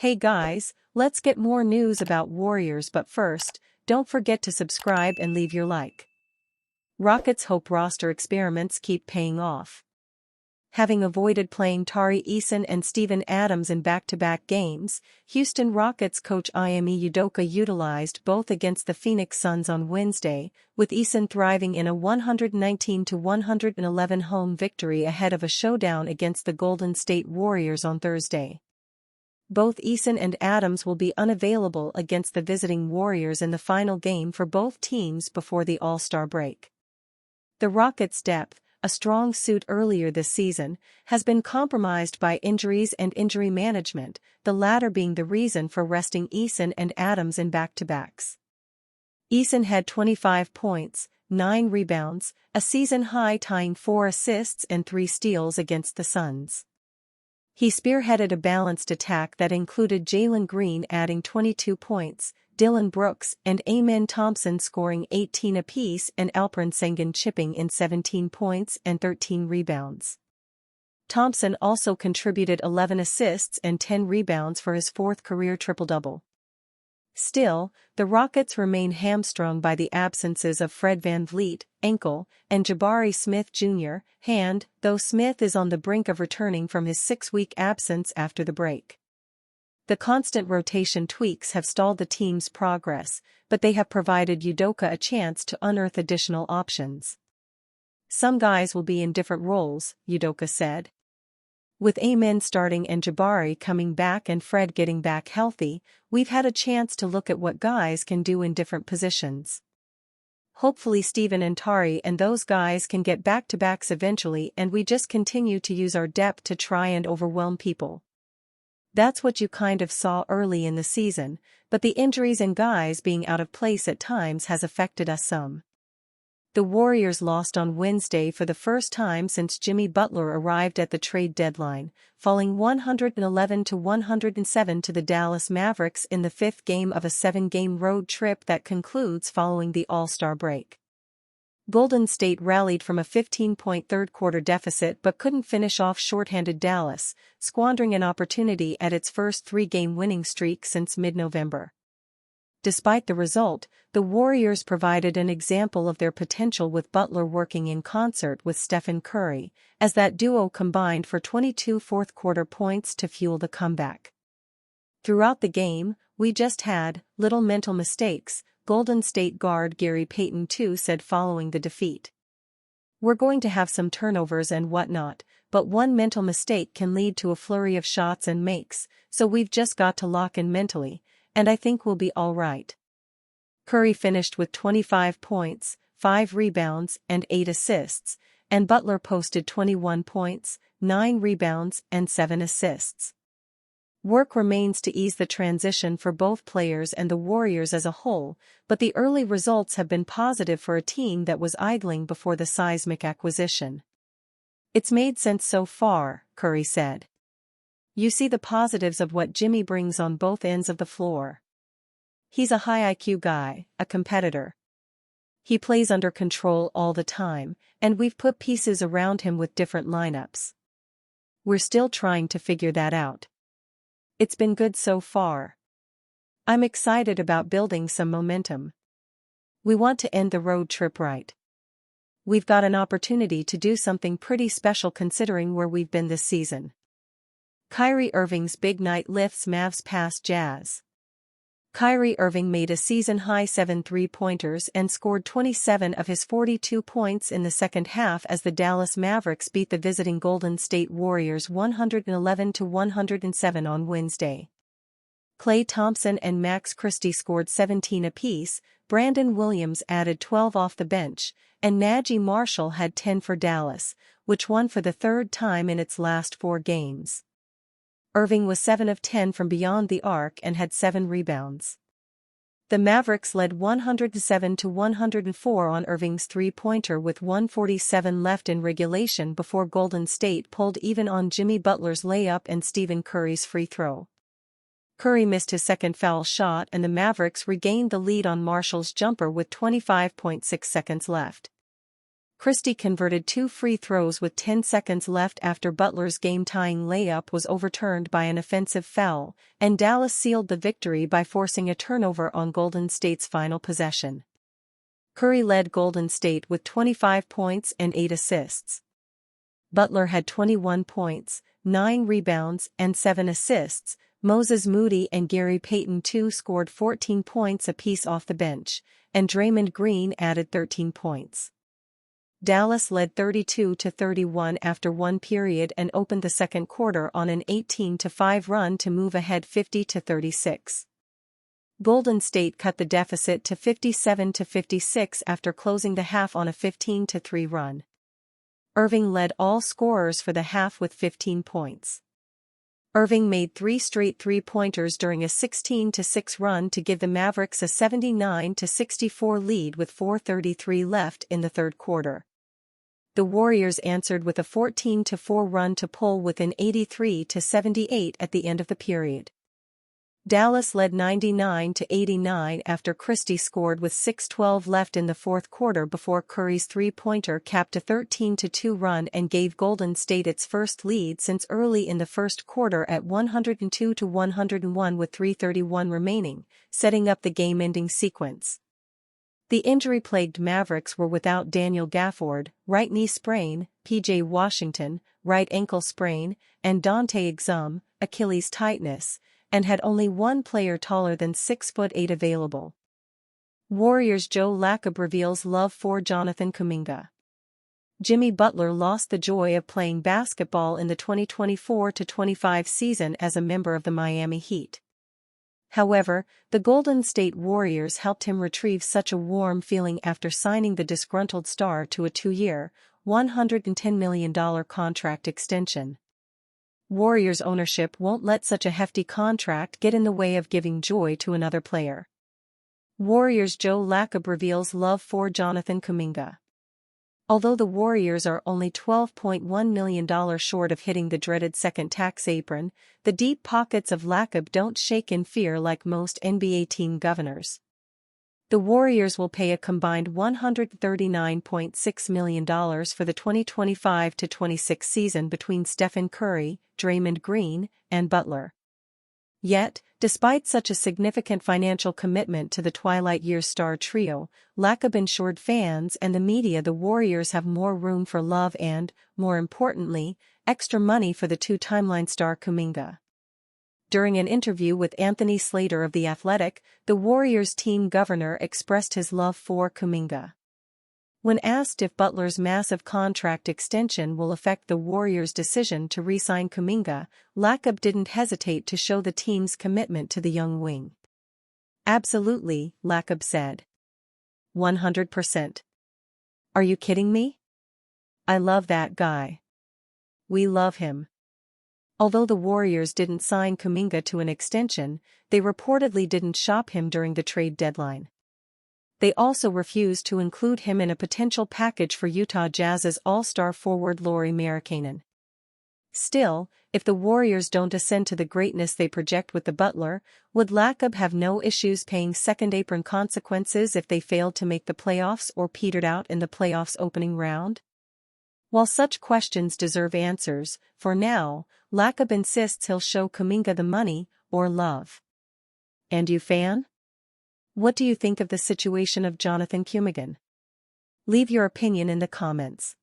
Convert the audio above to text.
Hey guys, let's get more news about Warriors, but first, don't forget to subscribe and leave your like. Rockets hope roster experiments keep paying off. Having avoided playing Tari Eason and Steven Adams in back-to-back games, Houston Rockets coach Ime Udoka utilized both against the Phoenix Suns on Wednesday, with Eason thriving in a 119-111 home victory ahead of a showdown against the Golden State Warriors on Thursday. Both Eason and Adams will be unavailable against the visiting Warriors in the final game for both teams before the All-Star break. The Rockets' depth, a strong suit earlier this season, has been compromised by injuries and injury management, the latter being the reason for resting Eason and Adams in back-to-backs. Eason had 25 points, 9 rebounds, a season-high tying 4 assists and 3 steals against the Suns. He spearheaded a balanced attack that included Jalen Green adding 22 points, Dylan Brooks and Amen Thompson scoring 18 apiece and Alperen Sengun chipping in 17 points and 13 rebounds. Thompson also contributed 11 assists and 10 rebounds for his 4th career triple-double. Still, the Rockets remain hamstrung by the absences of Fred VanVleet, ankle, and Jabari Smith Jr., hand, though Smith is on the brink of returning from his 6-week absence after the break. The constant rotation tweaks have stalled the team's progress, but they have provided Udoka a chance to unearth additional options. Some guys will be in different roles, Udoka said. With Amen starting and Jabari coming back and Fred getting back healthy, we've had a chance to look at what guys can do in different positions. Hopefully Steven and Tari and those guys can get back-to-backs eventually, and we just continue to use our depth to try and overwhelm people. That's what you kind of saw early in the season, but the injuries and guys being out of place at times has affected us some. The Warriors lost on Wednesday for the first time since Jimmy Butler arrived at the trade deadline, falling 111-107 to the Dallas Mavericks in the 5th game of a 7-game road trip that concludes following the All-Star break. Golden State rallied from a 15-point third-quarter deficit but couldn't finish off shorthanded Dallas, squandering an opportunity at its first 3-game winning streak since mid-November. Despite the result, the Warriors provided an example of their potential with Butler working in concert with Stephen Curry, as that duo combined for 22 fourth-quarter points to fuel the comeback. Throughout the game, we just had little mental mistakes, Golden State guard Gary Payton II said following the defeat. We're going to have some turnovers and whatnot, but one mental mistake can lead to a flurry of shots and makes, so we've just got to lock in mentally, and I think we'll be all right. Curry finished with 25 points, 5 rebounds and 8 assists, and Butler posted 21 points, 9 rebounds and 7 assists. Work remains to ease the transition for both players and the Warriors as a whole, but the early results have been positive for a team that was idling before the seismic acquisition. It's made sense so far, Curry said. You see the positives of what Jimmy brings on both ends of the floor. He's a high IQ guy, a competitor. He plays under control all the time, and we've put pieces around him with different lineups. We're still trying to figure that out. It's been good so far. I'm excited about building some momentum. We want to end the road trip right. We've got an opportunity to do something pretty special considering where we've been this season. Kyrie Irving's big night lifts Mavs past Jazz. Kyrie Irving made a season-high 7 3-pointers and scored 27 of his 42 points in the second half as the Dallas Mavericks beat the visiting Golden State Warriors 111-107 on Wednesday. Klay Thompson and Max Christie scored 17 apiece, Brandon Williams added 12 off the bench, and Najee Marshall had 10 for Dallas, which won for the 3rd time in its last 4 games. Irving was 7 of 10 from beyond the arc and had 7 rebounds. The Mavericks led 107-104 on Irving's three-pointer with 1:47 left in regulation before Golden State pulled even on Jimmy Butler's layup and Stephen Curry's free throw. Curry missed his second foul shot and the Mavericks regained the lead on Marshall's jumper with 25.6 seconds left. Christie converted 2 free throws with 10 seconds left after Butler's game-tying layup was overturned by an offensive foul, and Dallas sealed the victory by forcing a turnover on Golden State's final possession. Curry led Golden State with 25 points and 8 assists. Butler had 21 points, 9 rebounds, and 7 assists. Moses Moody and Gary Payton too scored 14 points apiece off the bench, and Draymond Green added 13 points. Dallas led 32-31 after one period and opened the second quarter on an 18-5 run to move ahead 50-36. Golden State cut the deficit to 57-56 after closing the half on a 15-3 run. Irving led all scorers for the half with 15 points. Irving made 3 straight three-pointers during a 16-6 run to give the Mavericks a 79-64 lead with 4:33 left in the third quarter. The Warriors answered with a 14-4 run to pull within 83-78 at the end of the period. Dallas led 99-89 after Christie scored with 6:12 left in the fourth quarter before Curry's three-pointer capped a 13-2 run and gave Golden State its first lead since early in the first quarter at 102-101 with 3:31 remaining, setting up the game-ending sequence. The injury-plagued Mavericks were without Daniel Gafford, right knee sprain, P.J. Washington, right ankle sprain, and Dante Exum, Achilles tightness, and had only one player taller than 6'8" available. Warriors' Joe Lacob reveals love for Jonathan Kuminga. Jimmy Butler lost the joy of playing basketball in the 2024-25 season as a member of the Miami Heat. However, the Golden State Warriors helped him retrieve such a warm feeling after signing the disgruntled star to a 2-year, $110 million contract extension. Warriors ownership won't let such a hefty contract get in the way of giving joy to another player. Warriors' Joe Lacob reveals love for Jonathan Kuminga. Although the Warriors are only $12.1 million short of hitting the dreaded second tax apron, the deep pockets of Lacob don't shake in fear like most NBA team governors. The Warriors will pay a combined $139.6 million for the 2025-26 season between Stephen Curry, Draymond Green, and Butler. Yet, despite such a significant financial commitment to the Twilight Years star trio, Lacob assured fans and the media the Warriors have more room for love and, more importantly, extra money for the two-timeline star Kuminga. During an interview with Anthony Slater of The Athletic, the Warriors team governor expressed his love for Kuminga. When asked if Butler's massive contract extension will affect the Warriors' decision to re-sign Kuminga, Lacob didn't hesitate to show the team's commitment to the young wing. "Absolutely," Lacob said. 100%. "Are you kidding me? I love that guy. We love him." Although the Warriors didn't sign Kuminga to an extension, they reportedly didn't shop him during the trade deadline. They also refused to include him in a potential package for Utah Jazz's All-Star forward Lauri Markkanen. Still, if the Warriors don't ascend to the greatness they project with the Butler, would Lacob have no issues paying second-apron consequences if they failed to make the playoffs or petered out in the playoffs' opening round? While such questions deserve answers, for now, Lacob insists he'll show Kuminga the money, or love. And you, fan? What do you think of the situation of Jonathan Kuminga? Leave your opinion in the comments.